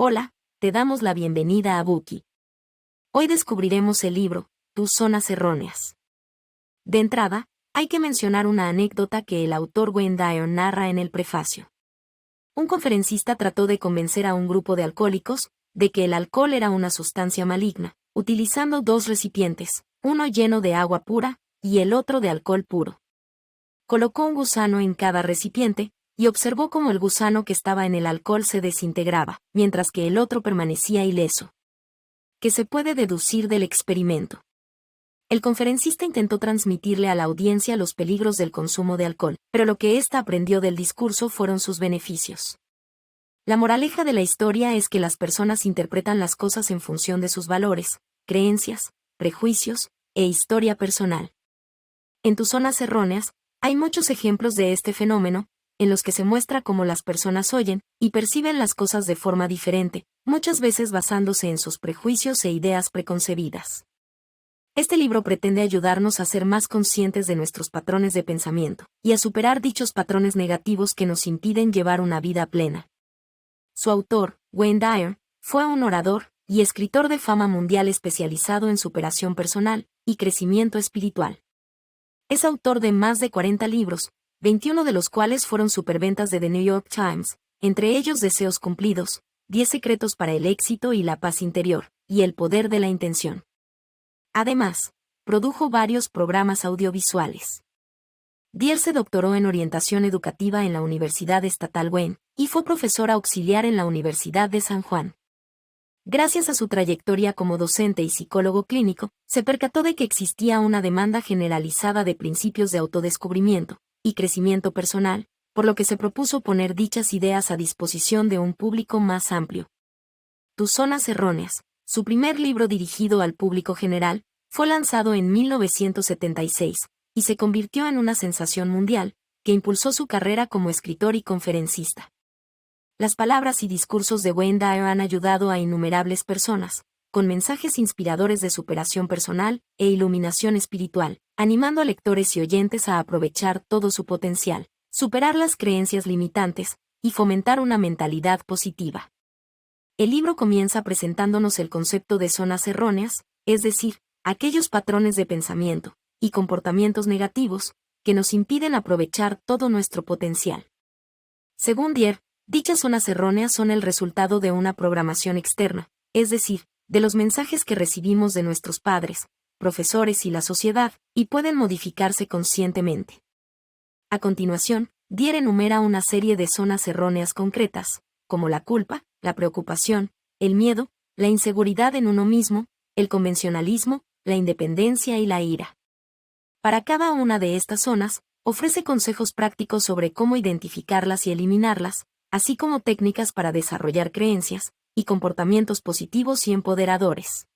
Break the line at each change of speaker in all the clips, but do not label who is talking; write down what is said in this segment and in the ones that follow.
Hola, te damos la bienvenida a Buki. Hoy descubriremos el libro, Tus zonas erróneas. De entrada, hay que mencionar una anécdota que el autor Wayne Dyer narra en el prefacio. Un conferencista trató de convencer a un grupo de alcohólicos de que el alcohol era una sustancia maligna, utilizando dos recipientes, uno lleno de agua pura y el otro de alcohol puro. Colocó un gusano en cada recipiente, y observó cómo el gusano que estaba en el alcohol se desintegraba, mientras que el otro permanecía ileso. ¿Qué se puede deducir del experimento? El conferencista intentó transmitirle a la audiencia los peligros del consumo de alcohol, pero lo que ésta aprendió del discurso fueron sus beneficios. La moraleja de la historia es que las personas interpretan las cosas en función de sus valores, creencias, prejuicios e historia personal. En Tus zonas erróneas, hay muchos ejemplos de este fenómeno, en los que se muestra cómo las personas oyen y perciben las cosas de forma diferente, muchas veces basándose en sus prejuicios e ideas preconcebidas. Este libro pretende ayudarnos a ser más conscientes de nuestros patrones de pensamiento, y a superar dichos patrones negativos que nos impiden llevar una vida plena. Su autor, Wayne Dyer, fue un orador y escritor de fama mundial especializado en superación personal y crecimiento espiritual. Es autor de más de 40 libros, 21 de los cuales fueron superventas de The New York Times, entre ellos Deseos cumplidos, 10 secretos para el éxito y la paz interior, y El poder de la intención. Además, produjo varios programas audiovisuales. Dyer se doctoró en orientación educativa en la Universidad Estatal Wayne, y fue profesora auxiliar en la Universidad de San Juan. Gracias a su trayectoria como docente y psicólogo clínico, se percató de que existía una demanda generalizada de principios de autodescubrimiento y crecimiento personal, por lo que se propuso poner dichas ideas a disposición de un público más amplio. Tus zonas erróneas, su primer libro dirigido al público general, fue lanzado en 1976, y se convirtió en una sensación mundial, que impulsó su carrera como escritor y conferencista. Las palabras y discursos de Wayne Dyer han ayudado a innumerables personas, con mensajes inspiradores de superación personal e iluminación espiritual, animando a lectores y oyentes a aprovechar todo su potencial, superar las creencias limitantes y fomentar una mentalidad positiva. El libro comienza presentándonos el concepto de zonas erróneas, es decir, aquellos patrones de pensamiento y comportamientos negativos que nos impiden aprovechar todo nuestro potencial. Según Dyer, dichas zonas erróneas son el resultado de una programación externa, es decir, de los mensajes que recibimos de nuestros padres, profesores y la sociedad, y pueden modificarse conscientemente. A continuación, Dyer enumera una serie de zonas erróneas concretas, como la culpa, la preocupación, el miedo, la inseguridad en uno mismo, el convencionalismo, la independencia y la ira. Para cada una de estas zonas, ofrece consejos prácticos sobre cómo identificarlas y eliminarlas, así como técnicas para desarrollar creencias y comportamientos positivos y empoderadores.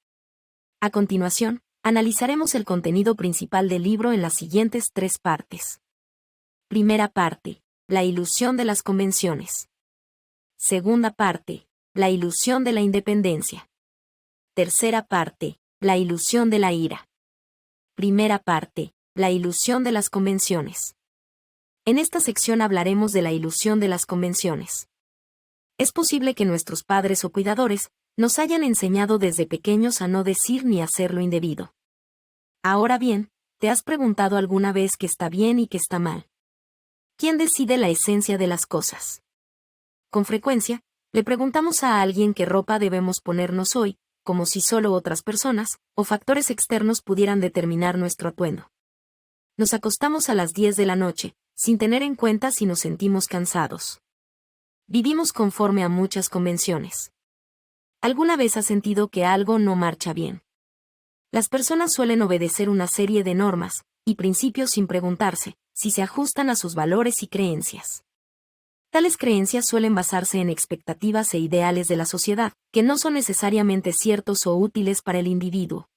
A continuación, analizaremos el contenido principal del libro en las siguientes 3 partes. Primera parte, la ilusión de las convenciones. Segunda parte, la ilusión de la independencia. Tercera parte, la ilusión de la ira. Primera parte, la ilusión de las convenciones. En esta sección hablaremos de la ilusión de las convenciones. Es posible que nuestros padres o cuidadores nos hayan enseñado desde pequeños a no decir ni hacer lo indebido. Ahora bien, ¿te has preguntado alguna vez qué está bien y qué está mal? ¿Quién decide la esencia de las cosas? Con frecuencia, le preguntamos a alguien qué ropa debemos ponernos hoy, como si solo otras personas o factores externos pudieran determinar nuestro atuendo. Nos acostamos a las 10 de la noche, sin tener en cuenta si nos sentimos cansados. Vivimos conforme a muchas convenciones. ¿Alguna vez has sentido que algo no marcha bien? Las personas suelen obedecer una serie de normas y principios sin preguntarse si se ajustan a sus valores y creencias. Tales creencias suelen basarse en expectativas e ideales de la sociedad, que no son necesariamente ciertos o útiles para el individuo.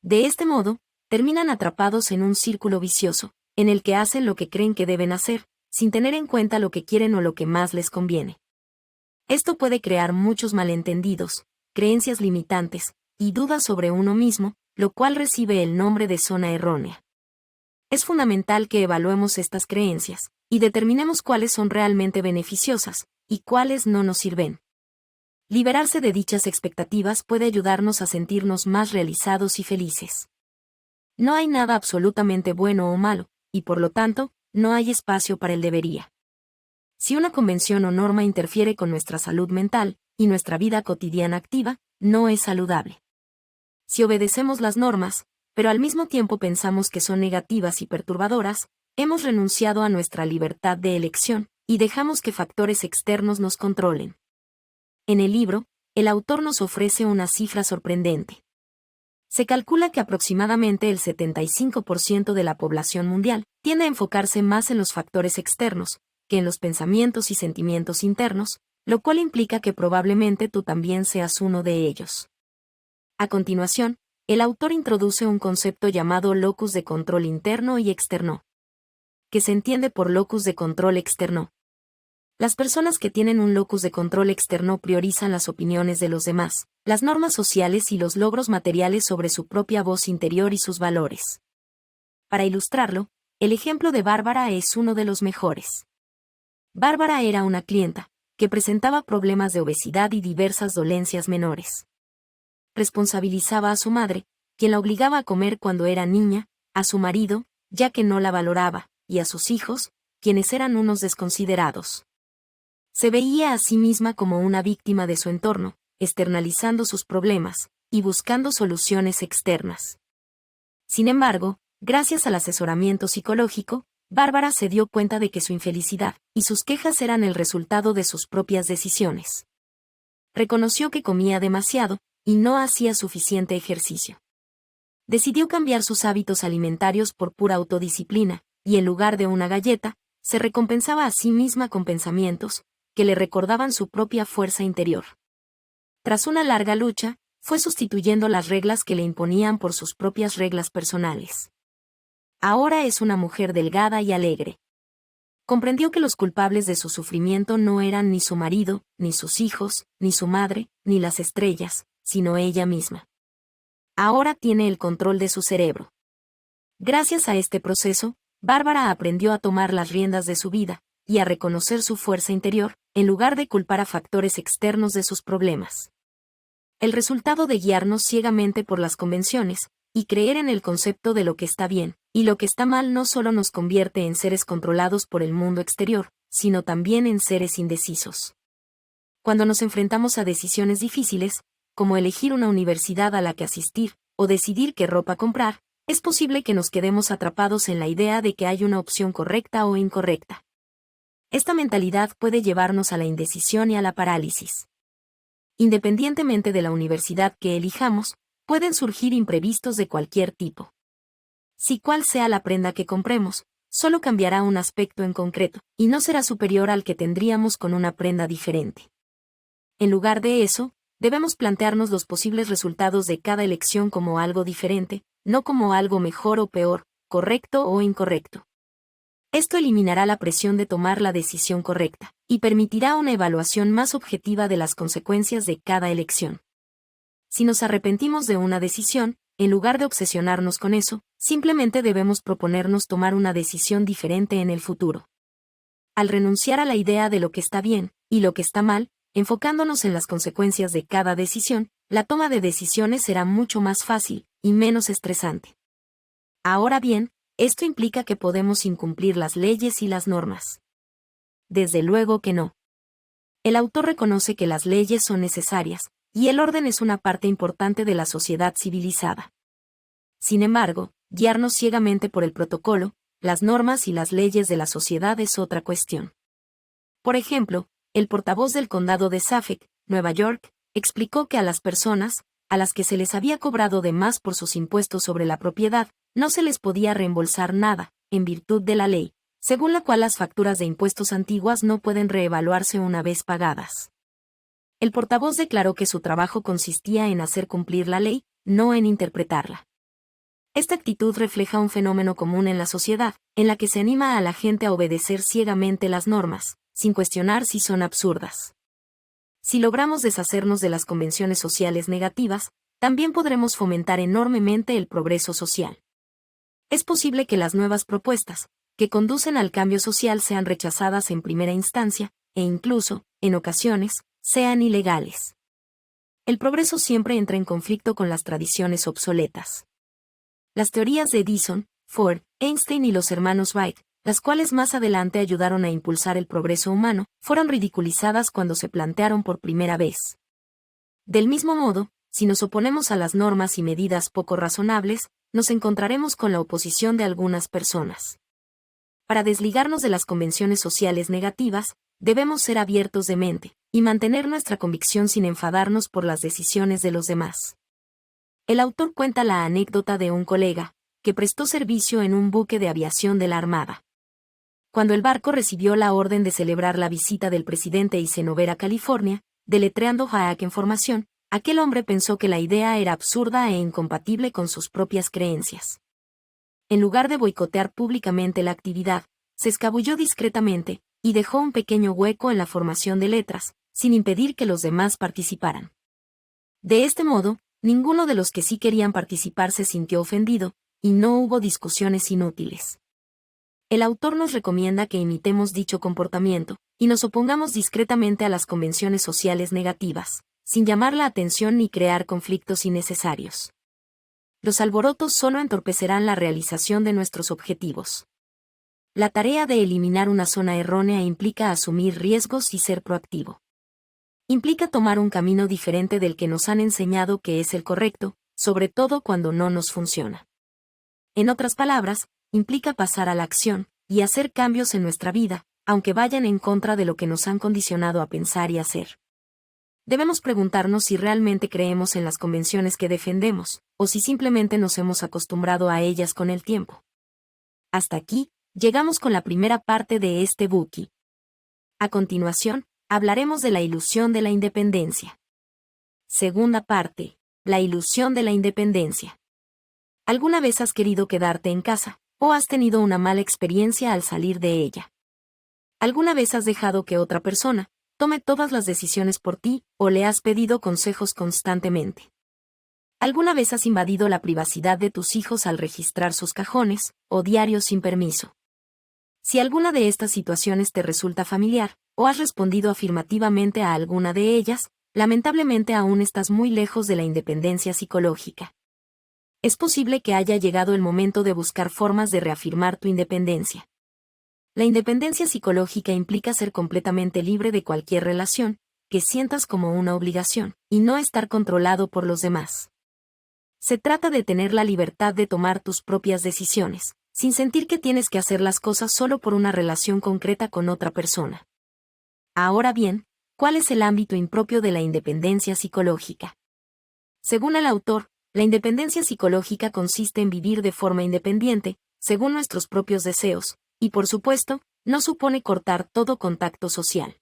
De este modo, terminan atrapados en un círculo vicioso, en el que hacen lo que creen que deben hacer, sin tener en cuenta lo que quieren o lo que más les conviene. Esto puede crear muchos malentendidos, creencias limitantes, y dudas sobre uno mismo, lo cual recibe el nombre de zona errónea. Es fundamental que evaluemos estas creencias, y determinemos cuáles son realmente beneficiosas, y cuáles no nos sirven. Liberarse de dichas expectativas puede ayudarnos a sentirnos más realizados y felices. No hay nada absolutamente bueno o malo, y por lo tanto, no hay espacio para el debería. Si una convención o norma interfiere con nuestra salud mental y nuestra vida cotidiana activa, no es saludable. Si obedecemos las normas, pero al mismo tiempo pensamos que son negativas y perturbadoras, hemos renunciado a nuestra libertad de elección, y dejamos que factores externos nos controlen. En el libro, el autor nos ofrece una cifra sorprendente. Se calcula que aproximadamente el 75% de la población mundial tiende a enfocarse más en los factores externos que en los pensamientos y sentimientos internos, lo cual implica que probablemente tú también seas uno de ellos. A continuación, el autor introduce un concepto llamado locus de control interno y externo, que se entiende por locus de control externo. Las personas que tienen un locus de control externo priorizan las opiniones de los demás, las normas sociales y los logros materiales sobre su propia voz interior y sus valores. Para ilustrarlo, el ejemplo de Bárbara es uno de los mejores. Bárbara era una clienta que presentaba problemas de obesidad y diversas dolencias menores. Responsabilizaba a su madre, quien la obligaba a comer cuando era niña, a su marido, ya que no la valoraba, y a sus hijos, quienes eran unos desconsiderados. Se veía a sí misma como una víctima de su entorno, externalizando sus problemas y buscando soluciones externas. Sin embargo, gracias al asesoramiento psicológico, Bárbara se dio cuenta de que su infelicidad y sus quejas eran el resultado de sus propias decisiones. Reconoció que comía demasiado y no hacía suficiente ejercicio. Decidió cambiar sus hábitos alimentarios por pura autodisciplina, y en lugar de una galleta, se recompensaba a sí misma con pensamientos que le recordaban su propia fuerza interior. Tras una larga lucha, fue sustituyendo las reglas que le imponían por sus propias reglas personales. Ahora es una mujer delgada y alegre. Comprendió que los culpables de su sufrimiento no eran ni su marido, ni sus hijos, ni su madre, ni las estrellas, sino ella misma. Ahora tiene el control de su cerebro. Gracias a este proceso, Bárbara aprendió a tomar las riendas de su vida y a reconocer su fuerza interior, en lugar de culpar a factores externos de sus problemas. El resultado de guiarnos ciegamente por las convenciones y creer en el concepto de lo que está bien y lo que está mal no solo nos convierte en seres controlados por el mundo exterior, sino también en seres indecisos. Cuando nos enfrentamos a decisiones difíciles, como elegir una universidad a la que asistir o decidir qué ropa comprar, es posible que nos quedemos atrapados en la idea de que hay una opción correcta o incorrecta. Esta mentalidad puede llevarnos a la indecisión y a la parálisis. Independientemente de la universidad que elijamos, pueden surgir imprevistos de cualquier tipo. Si cual sea la prenda que compremos, solo cambiará un aspecto en concreto, y no será superior al que tendríamos con una prenda diferente. En lugar de eso, debemos plantearnos los posibles resultados de cada elección como algo diferente, no como algo mejor o peor, correcto o incorrecto. Esto eliminará la presión de tomar la decisión correcta, y permitirá una evaluación más objetiva de las consecuencias de cada elección. Si nos arrepentimos de una decisión, en lugar de obsesionarnos con eso, simplemente debemos proponernos tomar una decisión diferente en el futuro. Al renunciar a la idea de lo que está bien y lo que está mal, enfocándonos en las consecuencias de cada decisión, la toma de decisiones será mucho más fácil y menos estresante. Ahora bien, esto implica que podemos incumplir las leyes y las normas. Desde luego que no. El autor reconoce que las leyes son necesarias, y el orden es una parte importante de la sociedad civilizada. Sin embargo, guiarnos ciegamente por el protocolo, las normas y las leyes de la sociedad es otra cuestión. Por ejemplo, el portavoz del condado de Suffolk, Nueva York, explicó que a las personas, a las que se les había cobrado de más por sus impuestos sobre la propiedad, no se les podía reembolsar nada, en virtud de la ley, según la cual las facturas de impuestos antiguas no pueden reevaluarse una vez pagadas. El portavoz declaró que su trabajo consistía en hacer cumplir la ley, no en interpretarla. Esta actitud refleja un fenómeno común en la sociedad, en la que se anima a la gente a obedecer ciegamente las normas, sin cuestionar si son absurdas. Si logramos deshacernos de las convenciones sociales negativas, también podremos fomentar enormemente el progreso social. Es posible que las nuevas propuestas, que conducen al cambio social, sean rechazadas en primera instancia, e incluso, en ocasiones, sean ilegales. el progreso siempre entra en conflicto con las tradiciones obsoletas. Las teorías de Edison, Ford, Einstein y los hermanos Wright, las cuales más adelante ayudaron a impulsar el progreso humano, fueron ridiculizadas cuando se plantearon por primera vez. Del mismo modo, si nos oponemos a las normas y medidas poco razonables, nos encontraremos con la oposición de algunas personas. Para desligarnos de las convenciones sociales negativas, debemos ser abiertos de mente, y mantener nuestra convicción sin enfadarnos por las decisiones de los demás. El autor cuenta la anécdota de un colega, que prestó servicio en un buque de aviación de la Armada. Cuando el barco recibió la orden de celebrar la visita del presidente Eisenhower a California, deletreando Haak en formación, aquel hombre pensó que la idea era absurda e incompatible con sus propias creencias. En lugar de boicotear públicamente la actividad, se escabulló discretamente, y dejó un pequeño hueco en la formación de letras, sin impedir que los demás participaran. De este modo, ninguno de los que sí querían participar se sintió ofendido, y no hubo discusiones inútiles. El autor nos recomienda que imitemos dicho comportamiento, y nos opongamos discretamente a las convenciones sociales negativas, sin llamar la atención ni crear conflictos innecesarios. Los alborotos solo entorpecerán la realización de nuestros objetivos. La tarea de eliminar una zona errónea implica asumir riesgos y ser proactivo. Implica tomar un camino diferente del que nos han enseñado que es el correcto, sobre todo cuando no nos funciona. En otras palabras, implica pasar a la acción, y hacer cambios en nuestra vida, aunque vayan en contra de lo que nos han condicionado a pensar y hacer. Debemos preguntarnos si realmente creemos en las convenciones que defendemos, o si simplemente nos hemos acostumbrado a ellas con el tiempo. Hasta aquí, llegamos con la primera parte de este Buki. A continuación, hablaremos de la ilusión de la independencia. Segunda parte, la ilusión de la independencia. ¿Alguna vez has querido quedarte en casa, o has tenido una mala experiencia al salir de ella? ¿Alguna vez has dejado que otra persona tome todas las decisiones por ti, o le has pedido consejos constantemente? ¿Alguna vez has invadido la privacidad de tus hijos al registrar sus cajones, o diarios sin permiso? Si alguna de estas situaciones te resulta familiar, o has respondido afirmativamente a alguna de ellas, lamentablemente aún estás muy lejos de la independencia psicológica. Es posible que haya llegado el momento de buscar formas de reafirmar tu independencia. La independencia psicológica implica ser completamente libre de cualquier relación que sientas como una obligación, y no estar controlado por los demás. Se trata de tener la libertad de tomar tus propias decisiones, sin sentir que tienes que hacer las cosas solo por una relación concreta con otra persona. Ahora bien, ¿cuál es el ámbito impropio de la independencia psicológica? Según el autor, la independencia psicológica consiste en vivir de forma independiente, según nuestros propios deseos, y por supuesto, no supone cortar todo contacto social.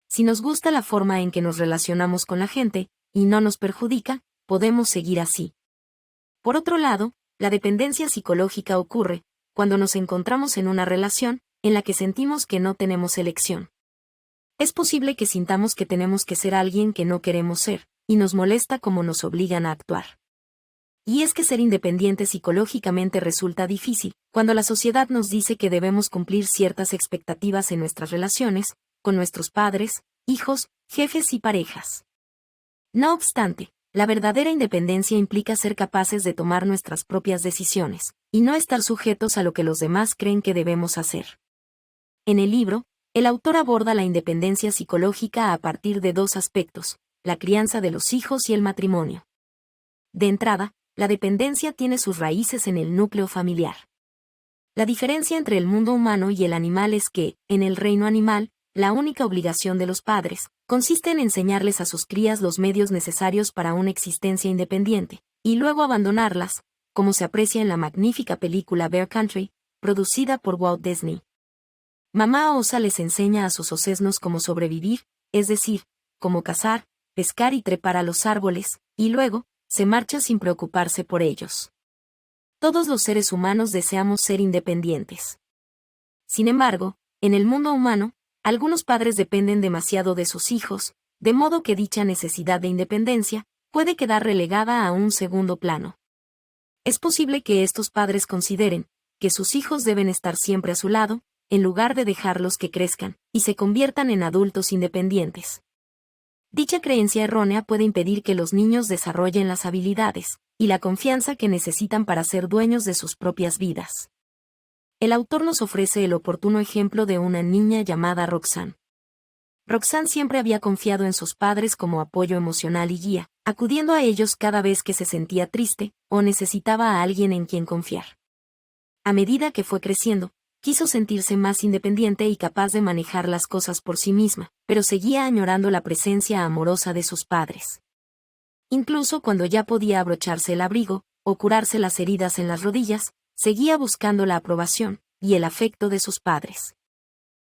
Si nos gusta la forma en que nos relacionamos con la gente, y no nos perjudica, podemos seguir así. Por otro lado, la dependencia psicológica ocurre cuando nos encontramos en una relación en la que sentimos que no tenemos elección. Es posible que sintamos que tenemos que ser alguien que no queremos ser, y nos molesta cómo nos obligan a actuar. Y es que ser independiente psicológicamente resulta difícil, cuando la sociedad nos dice que debemos cumplir ciertas expectativas en nuestras relaciones, con nuestros padres, hijos, jefes y parejas. No obstante, la verdadera independencia implica ser capaces de tomar nuestras propias decisiones, y no estar sujetos a lo que los demás creen que debemos hacer. En el libro, el autor aborda la independencia psicológica a partir de dos aspectos: la crianza de los hijos y el matrimonio. De entrada, la dependencia tiene sus raíces en el núcleo familiar. La diferencia entre el mundo humano y el animal es que, en el reino animal, la única obligación de los padres consiste en enseñarles a sus crías los medios necesarios para una existencia independiente, y luego abandonarlas, como se aprecia en la magnífica película Bear Country, producida por Walt Disney. Mamá Osa les enseña a sus osesnos cómo sobrevivir, es decir, cómo cazar, pescar y trepar a los árboles, y luego, se marcha sin preocuparse por ellos. Todos los seres humanos deseamos ser independientes. Sin embargo, en el mundo humano, algunos padres dependen demasiado de sus hijos, de modo que dicha necesidad de independencia puede quedar relegada a un segundo plano. Es posible que estos padres consideren que sus hijos deben estar siempre a su lado, en lugar de dejarlos que crezcan y se conviertan en adultos independientes. Dicha creencia errónea puede impedir que los niños desarrollen las habilidades y la confianza que necesitan para ser dueños de sus propias vidas. El autor nos ofrece el oportuno ejemplo de una niña llamada Roxanne. Roxanne siempre había confiado en sus padres como apoyo emocional y guía, acudiendo a ellos cada vez que se sentía triste o necesitaba a alguien en quien confiar. A medida que fue creciendo, quiso sentirse más independiente y capaz de manejar las cosas por sí misma, pero seguía añorando la presencia amorosa de sus padres. Incluso cuando ya podía abrocharse el abrigo o curarse las heridas en las rodillas, seguía buscando la aprobación y el afecto de sus padres.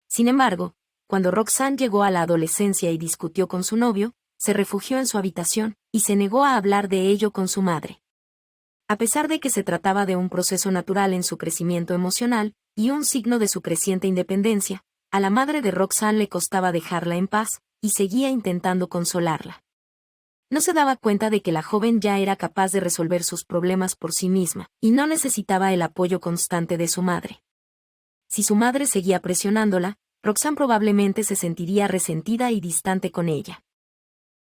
Sin embargo, cuando Roxanne llegó a la adolescencia y discutió con su novio, se refugió en su habitación y se negó a hablar de ello con su madre. A pesar de que se trataba de un proceso natural en su crecimiento emocional y un signo de su creciente independencia, a la madre de Roxanne le costaba dejarla en paz y seguía intentando consolarla. No se daba cuenta de que la joven ya era capaz de resolver sus problemas por sí misma y no necesitaba el apoyo constante de su madre. Si su madre seguía presionándola, Roxanne probablemente se sentiría resentida y distante con ella.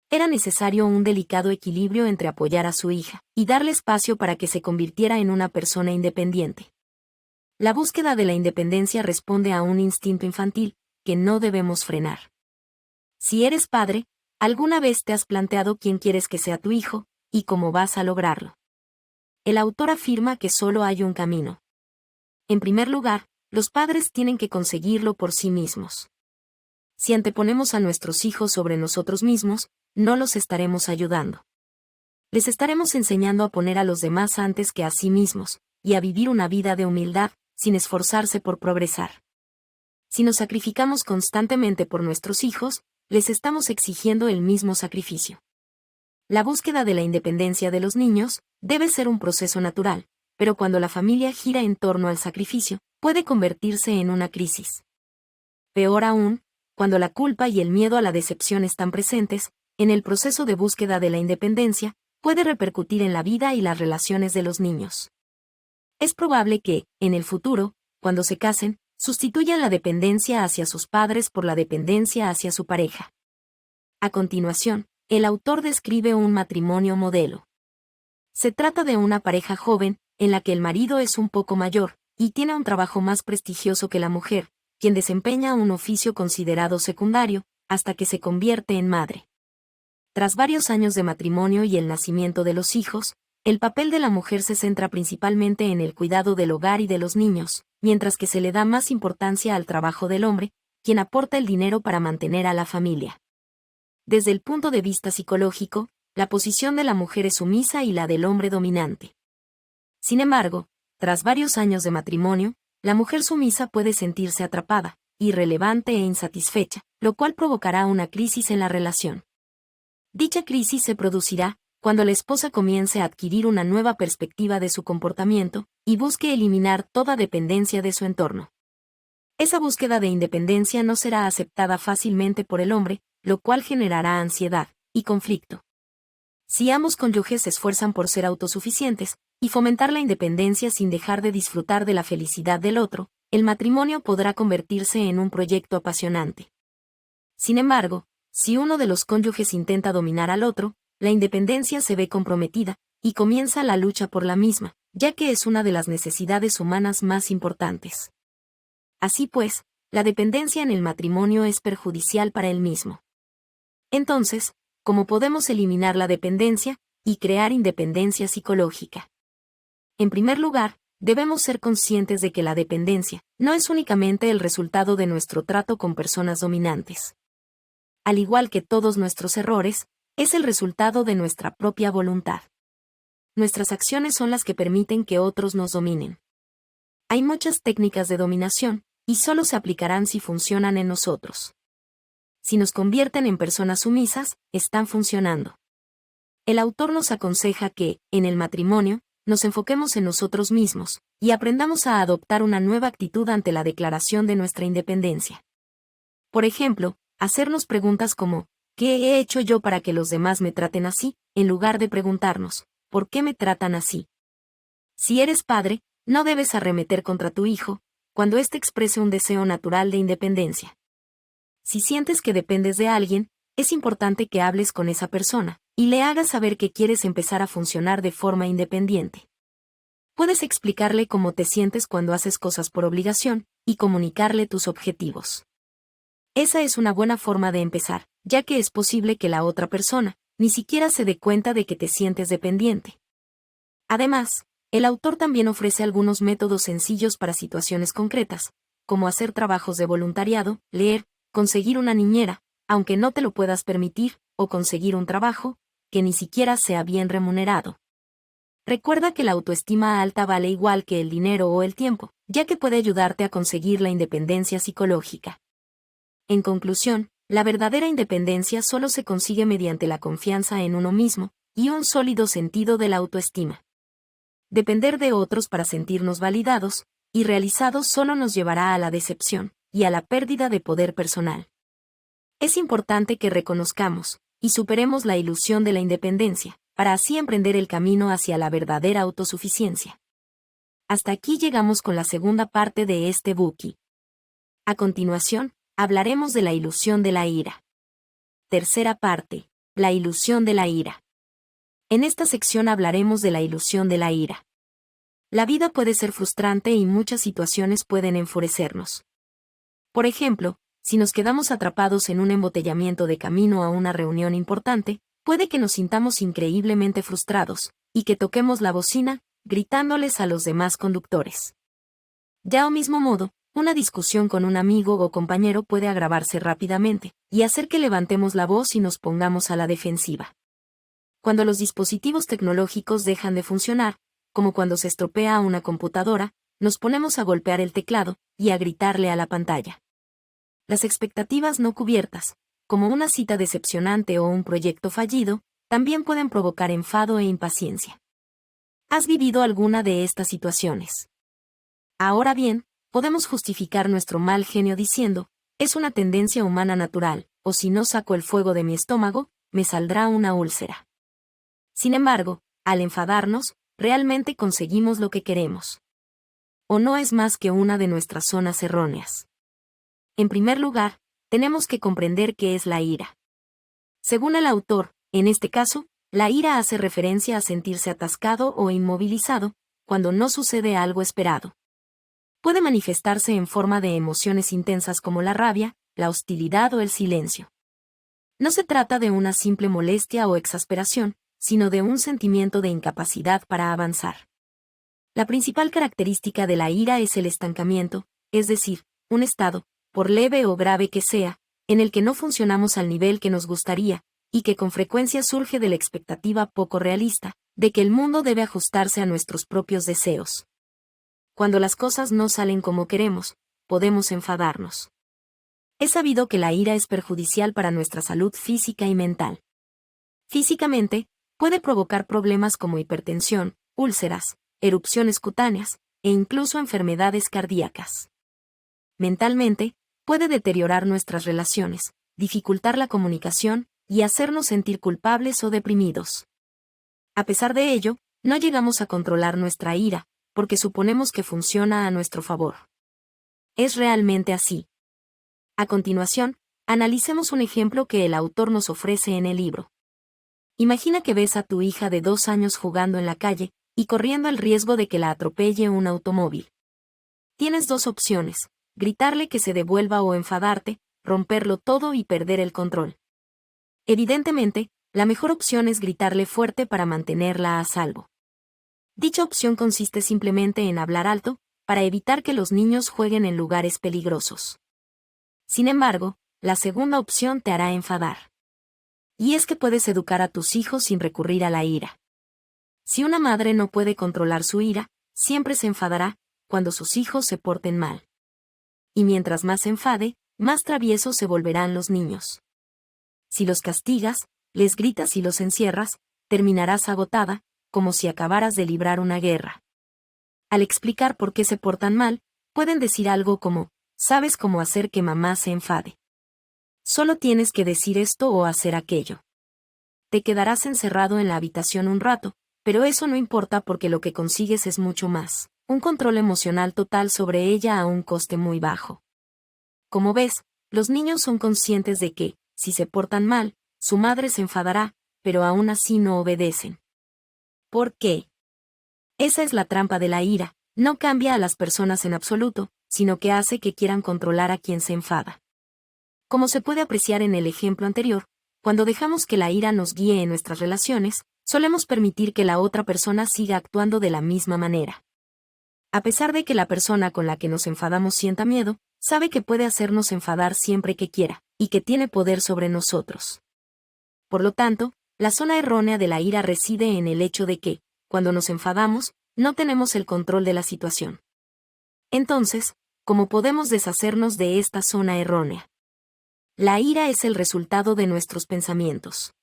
Era necesario un delicado equilibrio entre apoyar a su hija y darle espacio para que se convirtiera en una persona independiente. La búsqueda de la independencia responde a un instinto infantil que no debemos frenar. Si eres padre, ¿alguna vez te has planteado quién quieres que sea tu hijo y cómo vas a lograrlo? El autor afirma que solo hay un camino. En primer lugar, los padres tienen que conseguirlo por sí mismos. Si anteponemos a nuestros hijos sobre nosotros mismos, no los estaremos ayudando. Les estaremos enseñando a poner a los demás antes que a sí mismos, y a vivir una vida de humildad, sin esforzarse por progresar. Si nos sacrificamos constantemente por nuestros hijos, les estamos exigiendo el mismo sacrificio. La búsqueda de la independencia de los niños debe ser un proceso natural, pero cuando la familia gira en torno al sacrificio, puede convertirse en una crisis. Peor aún, cuando la culpa y el miedo a la decepción están presentes, en el proceso de búsqueda de la independencia, puede repercutir en la vida y las relaciones de los niños. Es probable que, en el futuro, cuando se casen, sustituyan la dependencia hacia sus padres por la dependencia hacia su pareja. A continuación, el autor describe un matrimonio modelo. Se trata de una pareja joven, en la que el marido es un poco mayor, y tiene un trabajo más prestigioso que la mujer, quien desempeña un oficio considerado secundario, hasta que se convierte en madre. Tras varios años de matrimonio y el nacimiento de los hijos, el papel de la mujer se centra principalmente en el cuidado del hogar y de los niños, mientras que se le da más importancia al trabajo del hombre, quien aporta el dinero para mantener a la familia. Desde el punto de vista psicológico, la posición de la mujer es sumisa y la del hombre dominante. Sin embargo, tras varios años de matrimonio, la mujer sumisa puede sentirse atrapada, irrelevante e insatisfecha, lo cual provocará una crisis en la relación. Dicha crisis se producirá cuando la esposa comience a adquirir una nueva perspectiva de su comportamiento y busque eliminar toda dependencia de su entorno. Esa búsqueda de independencia no será aceptada fácilmente por el hombre, lo cual generará ansiedad y conflicto. Si ambos cónyuges se esfuerzan por ser autosuficientes y fomentar la independencia sin dejar de disfrutar de la felicidad del otro, el matrimonio podrá convertirse en un proyecto apasionante. Sin embargo, si uno de los cónyuges intenta dominar al otro, la independencia se ve comprometida, y comienza la lucha por la misma, ya que es una de las necesidades humanas más importantes. Así pues, la dependencia en el matrimonio es perjudicial para el mismo. Entonces, ¿cómo podemos eliminar la dependencia y crear independencia psicológica? En primer lugar, debemos ser conscientes de que la dependencia no es únicamente el resultado de nuestro trato con personas dominantes. Al igual que todos nuestros errores, es el resultado de nuestra propia voluntad. Nuestras acciones son las que permiten que otros nos dominen. Hay muchas técnicas de dominación, y solo se aplicarán si funcionan en nosotros. Si nos convierten en personas sumisas, están funcionando. El autor nos aconseja que, en el matrimonio, nos enfoquemos en nosotros mismos, y aprendamos a adoptar una nueva actitud ante la declaración de nuestra independencia. Por ejemplo, hacernos preguntas como, ¿qué he hecho yo para que los demás me traten así?, en lugar de preguntarnos, ¿por qué me tratan así? Si eres padre, no debes arremeter contra tu hijo, cuando éste exprese un deseo natural de independencia. Si sientes que dependes de alguien, es importante que hables con esa persona y le hagas saber que quieres empezar a funcionar de forma independiente. Puedes explicarle cómo te sientes cuando haces cosas por obligación y comunicarle tus objetivos. Esa es una buena forma de empezar, ya que es posible que la otra persona ni siquiera se dé cuenta de que te sientes dependiente. Además, el autor también ofrece algunos métodos sencillos para situaciones concretas, como hacer trabajos de voluntariado, leer, conseguir una niñera, aunque no te lo puedas permitir, o conseguir un trabajo que ni siquiera sea bien remunerado. Recuerda que la autoestima alta vale igual que el dinero o el tiempo, ya que puede ayudarte a conseguir la independencia psicológica. En conclusión, la verdadera independencia solo se consigue mediante la confianza en uno mismo y un sólido sentido de la autoestima. Depender de otros para sentirnos validados y realizados solo nos llevará a la decepción y a la pérdida de poder personal. Es importante que reconozcamos y superemos la ilusión de la independencia, para así emprender el camino hacia la verdadera autosuficiencia. Hasta aquí llegamos con la segunda parte de este Bookey. A continuación, hablaremos de la ilusión de la ira. Tercera parte, la ilusión de la ira. En esta sección hablaremos de la ilusión de la ira. La vida puede ser frustrante y muchas situaciones pueden enfurecernos. Por ejemplo, si nos quedamos atrapados en un embotellamiento de camino a una reunión importante, puede que nos sintamos increíblemente frustrados, y que toquemos la bocina, gritándoles a los demás conductores. Ya al mismo modo, una discusión con un amigo o compañero puede agravarse rápidamente, y hacer que levantemos la voz y nos pongamos a la defensiva. Cuando los dispositivos tecnológicos dejan de funcionar, como cuando se estropea una computadora, nos ponemos a golpear el teclado, y a gritarle a la pantalla. Las expectativas no cubiertas, como una cita decepcionante o un proyecto fallido, también pueden provocar enfado e impaciencia. ¿Has vivido alguna de estas situaciones? Ahora bien, podemos justificar nuestro mal genio diciendo, es una tendencia humana natural, o si no saco el fuego de mi estómago, me saldrá una úlcera. Sin embargo, al enfadarnos, realmente conseguimos lo que queremos. ¿O no es más que una de nuestras zonas erróneas? En primer lugar, tenemos que comprender qué es la ira. Según el autor, en este caso, la ira hace referencia a sentirse atascado o inmovilizado, cuando no sucede algo esperado. Puede manifestarse en forma de emociones intensas como la rabia, la hostilidad o el silencio. No se trata de una simple molestia o exasperación, sino de un sentimiento de incapacidad para avanzar. La principal característica de la ira es el estancamiento, es decir, un estado, por leve o grave que sea, en el que no funcionamos al nivel que nos gustaría, y que con frecuencia surge de la expectativa poco realista, de que el mundo debe ajustarse a nuestros propios deseos. Cuando las cosas no salen como queremos, podemos enfadarnos. Es sabido que la ira es perjudicial para nuestra salud física y mental. Físicamente, puede provocar problemas como hipertensión, úlceras, erupciones cutáneas, e incluso enfermedades cardíacas. Mentalmente, puede deteriorar nuestras relaciones, dificultar la comunicación, y hacernos sentir culpables o deprimidos. A pesar de ello, no llegamos a controlar nuestra ira, porque suponemos que funciona a nuestro favor. ¿Es realmente así? A continuación, analicemos un ejemplo que el autor nos ofrece en el libro. Imagina que ves a tu hija de 2 años jugando en la calle, y corriendo el riesgo de que la atropelle un automóvil. Tienes 2 opciones: gritarle que se devuelva o enfadarte, romperlo todo y perder el control. Evidentemente, la mejor opción es gritarle fuerte para mantenerla a salvo. Dicha opción consiste simplemente en hablar alto, para evitar que los niños jueguen en lugares peligrosos. Sin embargo, la segunda opción te hará enfadar. Y es que puedes educar a tus hijos sin recurrir a la ira. Si una madre no puede controlar su ira, siempre se enfadará cuando sus hijos se porten mal. Y mientras más se enfade, más traviesos se volverán los niños. Si los castigas, les gritas y los encierras, terminarás agotada, como si acabaras de librar una guerra. Al explicar por qué se portan mal, pueden decir algo como, ¿sabes cómo hacer que mamá se enfade? Solo tienes que decir esto o hacer aquello. Te quedarás encerrado en la habitación un rato, pero eso no importa porque lo que consigues es mucho más, un control emocional total sobre ella a un coste muy bajo. Como ves, los niños son conscientes de que, si se portan mal, su madre se enfadará, pero aún así no obedecen. ¿Por qué? Esa es la trampa de la ira, no cambia a las personas en absoluto, sino que hace que quieran controlar a quien se enfada. Como se puede apreciar en el ejemplo anterior, cuando dejamos que la ira nos guíe en nuestras relaciones, solemos permitir que la otra persona siga actuando de la misma manera. A pesar de que la persona con la que nos enfadamos sienta miedo, sabe que puede hacernos enfadar siempre que quiera, y que tiene poder sobre nosotros. Por lo tanto, la zona errónea de la ira reside en el hecho de que, cuando nos enfadamos, no tenemos el control de la situación. Entonces, ¿cómo podemos deshacernos de esta zona errónea? La ira es el resultado de nuestros pensamientos.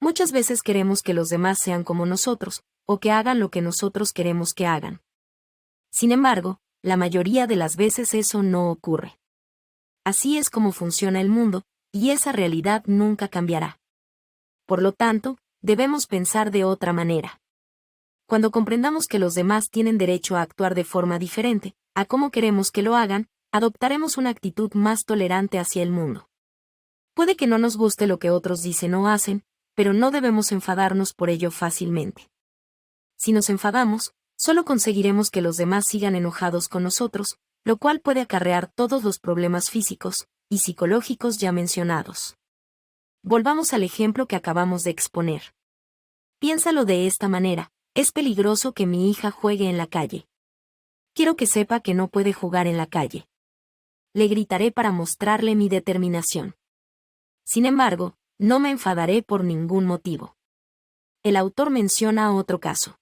Muchas veces queremos que los demás sean como nosotros, o que hagan lo que nosotros queremos que hagan. Sin embargo, la mayoría de las veces eso no ocurre. Así es como funciona el mundo, y esa realidad nunca cambiará. Por lo tanto, debemos pensar de otra manera. Cuando comprendamos que los demás tienen derecho a actuar de forma diferente, a cómo queremos que lo hagan, adoptaremos una actitud más tolerante hacia el mundo. Puede que no nos guste lo que otros dicen o hacen, pero no debemos enfadarnos por ello fácilmente. Si nos enfadamos, solo conseguiremos que los demás sigan enojados con nosotros, lo cual puede acarrear todos los problemas físicos y psicológicos ya mencionados. Volvamos al ejemplo que acabamos de exponer. Piénsalo de esta manera: es peligroso que mi hija juegue en la calle. Quiero que sepa que no puede jugar en la calle. Le gritaré para mostrarle mi determinación. Sin embargo, no me enfadaré por ningún motivo. El autor menciona otro caso.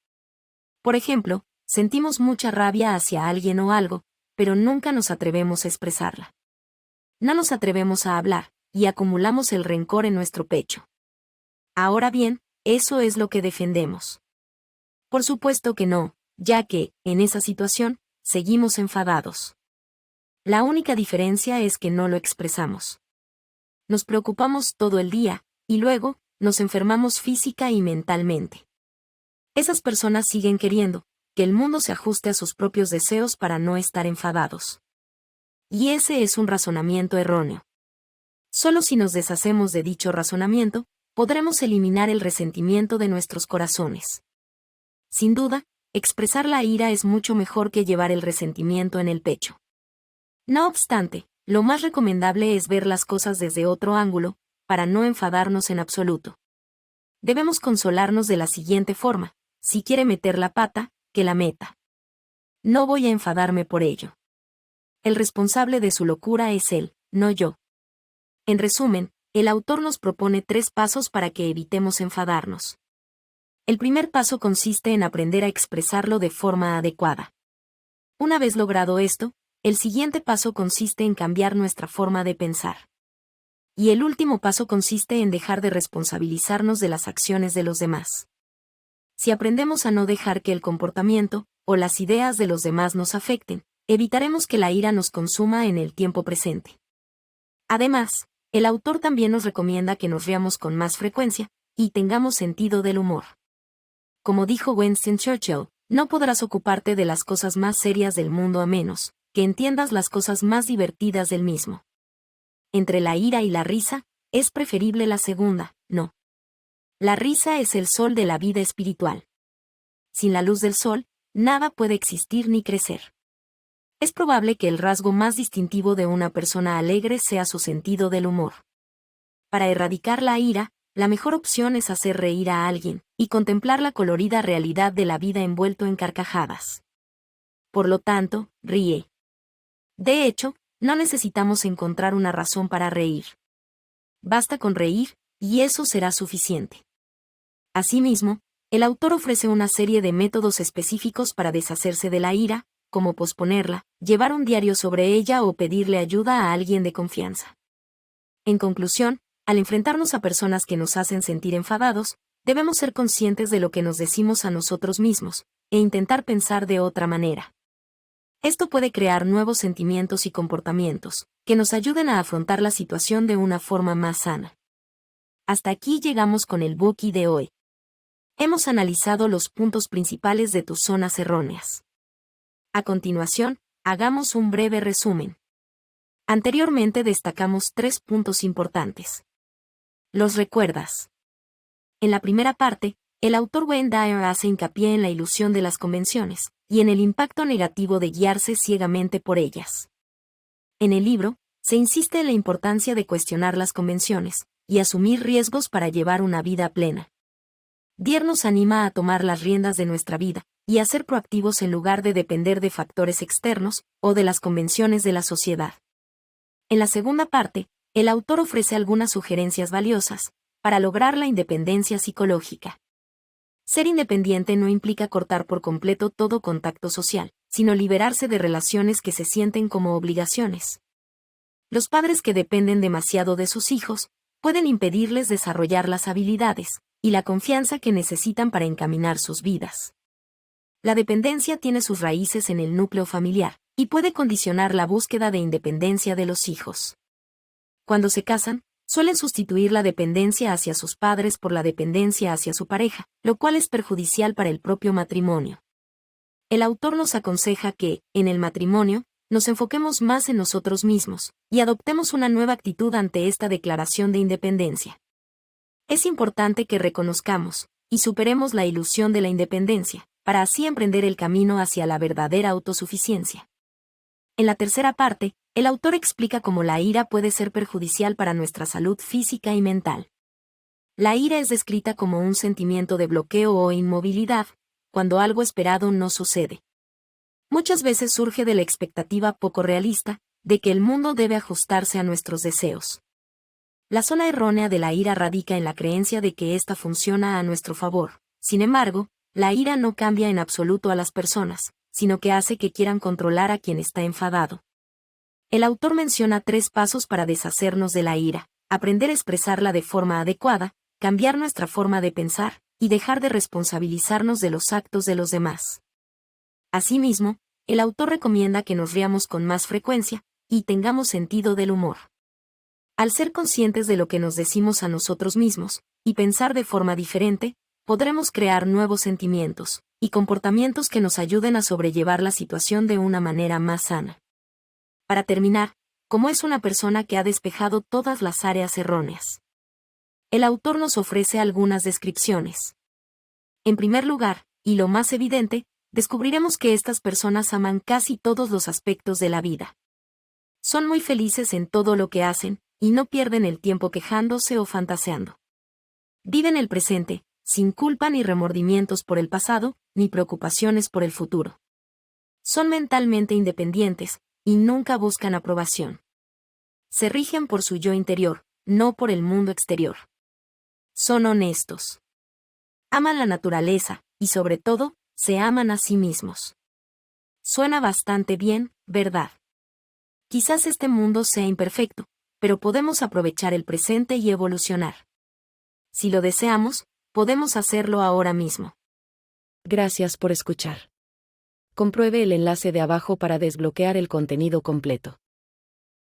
Por ejemplo, sentimos mucha rabia hacia alguien o algo, pero nunca nos atrevemos a expresarla. No nos atrevemos a hablar, y acumulamos el rencor en nuestro pecho. Ahora bien, eso es lo que defendemos. Por supuesto que no, ya que, en esa situación, seguimos enfadados. La única diferencia es que no lo expresamos. Nos preocupamos todo el día, y luego, nos enfermamos física y mentalmente. Esas personas siguen queriendo que el mundo se ajuste a sus propios deseos para no estar enfadados. Y ese es un razonamiento erróneo. Solo si nos deshacemos de dicho razonamiento, podremos eliminar el resentimiento de nuestros corazones. Sin duda, expresar la ira es mucho mejor que llevar el resentimiento en el pecho. No obstante, lo más recomendable es ver las cosas desde otro ángulo, para no enfadarnos en absoluto. Debemos consolarnos de la siguiente forma: si quiere meter la pata, que la meta. No voy a enfadarme por ello. El responsable de su locura es él, no yo. En resumen, el autor nos propone 3 pasos para que evitemos enfadarnos. El primer paso consiste en aprender a expresarlo de forma adecuada. Una vez logrado esto, el siguiente paso consiste en cambiar nuestra forma de pensar. Y el último paso consiste en dejar de responsabilizarnos de las acciones de los demás. Si aprendemos a no dejar que el comportamiento o las ideas de los demás nos afecten, evitaremos que la ira nos consuma en el tiempo presente. Además, el autor también nos recomienda que nos riamos con más frecuencia y tengamos sentido del humor. Como dijo Winston Churchill, no podrás ocuparte de las cosas más serias del mundo a menos que entiendas las cosas más divertidas del mismo. Entre la ira y la risa, es preferible la segunda, no. La risa es el sol de la vida espiritual. Sin la luz del sol, nada puede existir ni crecer. Es probable que el rasgo más distintivo de una persona alegre sea su sentido del humor. Para erradicar la ira, la mejor opción es hacer reír a alguien y contemplar la colorida realidad de la vida envuelto en carcajadas. Por lo tanto, ríe. De hecho, no necesitamos encontrar una razón para reír. Basta con reír, y eso será suficiente. Asimismo, el autor ofrece una serie de métodos específicos para deshacerse de la ira, como posponerla, llevar un diario sobre ella o pedirle ayuda a alguien de confianza. En conclusión, al enfrentarnos a personas que nos hacen sentir enfadados, debemos ser conscientes de lo que nos decimos a nosotros mismos, e intentar pensar de otra manera. Esto puede crear nuevos sentimientos y comportamientos, que nos ayuden a afrontar la situación de una forma más sana. Hasta aquí llegamos con el Bookey de hoy. Hemos analizado los puntos principales de tus zonas erróneas. A continuación, hagamos un breve resumen. Anteriormente destacamos 3 puntos importantes. ¿Los recuerdas? En la primera parte, el autor Wayne Dyer hace hincapié en la ilusión de las convenciones, y en el impacto negativo de guiarse ciegamente por ellas. En el libro, se insiste en la importancia de cuestionar las convenciones, y asumir riesgos para llevar una vida plena. Dyer nos anima a tomar las riendas de nuestra vida, y a ser proactivos en lugar de depender de factores externos, o de las convenciones de la sociedad. En la segunda parte, el autor ofrece algunas sugerencias valiosas, para lograr la independencia psicológica. Ser independiente no implica cortar por completo todo contacto social, sino liberarse de relaciones que se sienten como obligaciones. Los padres que dependen demasiado de sus hijos, pueden impedirles desarrollar las habilidades y la confianza que necesitan para encaminar sus vidas. La dependencia tiene sus raíces en el núcleo familiar, y puede condicionar la búsqueda de independencia de los hijos. Cuando se casan, suelen sustituir la dependencia hacia sus padres por la dependencia hacia su pareja, lo cual es perjudicial para el propio matrimonio. El autor nos aconseja que, en el matrimonio, nos enfoquemos más en nosotros mismos, y adoptemos una nueva actitud ante esta declaración de independencia. Es importante que reconozcamos, y superemos la ilusión de la independencia, para así emprender el camino hacia la verdadera autosuficiencia. En la tercera parte, el autor explica cómo la ira puede ser perjudicial para nuestra salud física y mental. La ira es descrita como un sentimiento de bloqueo o inmovilidad, cuando algo esperado no sucede. Muchas veces surge de la expectativa poco realista, de que el mundo debe ajustarse a nuestros deseos. La zona errónea de la ira radica en la creencia de que ésta funciona a nuestro favor. Sin embargo, la ira no cambia en absoluto a las personas, sino que hace que quieran controlar a quien está enfadado. El autor menciona 3 pasos para deshacernos de la ira: aprender a expresarla de forma adecuada, cambiar nuestra forma de pensar, y dejar de responsabilizarnos de los actos de los demás. Asimismo, el autor recomienda que nos riamos con más frecuencia, y tengamos sentido del humor. Al ser conscientes de lo que nos decimos a nosotros mismos, y pensar de forma diferente, podremos crear nuevos sentimientos y comportamientos que nos ayuden a sobrellevar la situación de una manera más sana. Para terminar, ¿cómo es una persona que ha despejado todas las áreas erróneas? El autor nos ofrece algunas descripciones. En primer lugar, y lo más evidente, descubriremos que estas personas aman casi todos los aspectos de la vida. Son muy felices en todo lo que hacen, y no pierden el tiempo quejándose o fantaseando. Viven el presente, sin culpa ni remordimientos por el pasado, ni preocupaciones por el futuro. Son mentalmente independientes, y nunca buscan aprobación. Se rigen por su yo interior, no por el mundo exterior. Son honestos. Aman la naturaleza, y sobre todo, se aman a sí mismos. Suena bastante bien, ¿verdad? Quizás este mundo sea imperfecto, pero podemos aprovechar el presente y evolucionar. Si lo deseamos, podemos hacerlo ahora mismo.
Gracias por escuchar. Compruebe el enlace de abajo para desbloquear el contenido completo.